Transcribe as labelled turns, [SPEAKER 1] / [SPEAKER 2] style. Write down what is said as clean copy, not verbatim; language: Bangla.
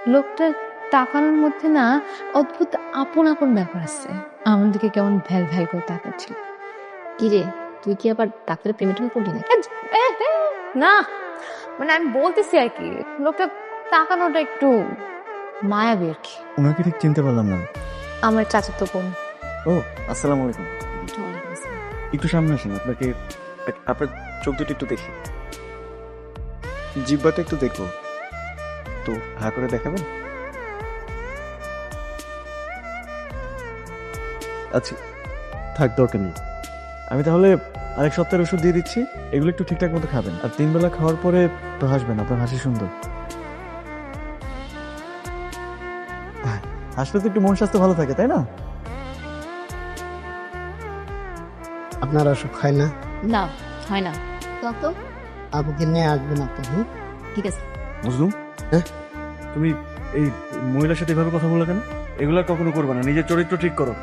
[SPEAKER 1] লোকটার তাকানোর মধ্যে না অদ্ভুত আপন আপন ব্যাপার আছে। আমার দিকে কেমন ভ্যাল ভ্যাল করে তাকাচ্ছিল।
[SPEAKER 2] কি রে, তুই কি আবার ডাক্তারের প্রেমে পড়লি নাকি?
[SPEAKER 1] না মানে আমি বলতেছি আর কি, লোকটা তাকানোটা একটু মায়াবী আর কি।
[SPEAKER 3] ওনাকে ঠিক চিনতে পারলাম না।
[SPEAKER 1] আমার চাচাতো বোন।
[SPEAKER 3] ও, আসসালামু আলাইকুম। একটু সামনে আসেন, আপনাকে আপনার চোখ দুটো একটু দেখি, জিহ্বাটা একটু দেখো তো, হা করে দেখাবেন? আচ্ছা থাক, দরকার নেই। আমি তাহলে আরেক সপ্তাহের ওষুধ দিয়ে দিচ্ছি, এগুলো একটু ঠিকঠাক মতো খাবেন, আর 3 বেলা খাওয়ার পরে তো হাসবেন, আপনার হাসি সুন্দর। হাসলে তো একটু মন স্বাস্থ্য ভালো থাকে, তাই না?
[SPEAKER 4] আপনার অসুখ হয় না?
[SPEAKER 2] না, হয় না। তো
[SPEAKER 4] আপুকে নিয়ে আসবেন আপনি।
[SPEAKER 2] ঠিক আছে।
[SPEAKER 3] মজলুম,
[SPEAKER 4] হ্যাঁ?
[SPEAKER 3] তুমি এই মহিলার সাথে এভাবে কথা বলে কেন? এগুলো আর কখনো করবে না, নিজের চরিত্র ঠিক করো।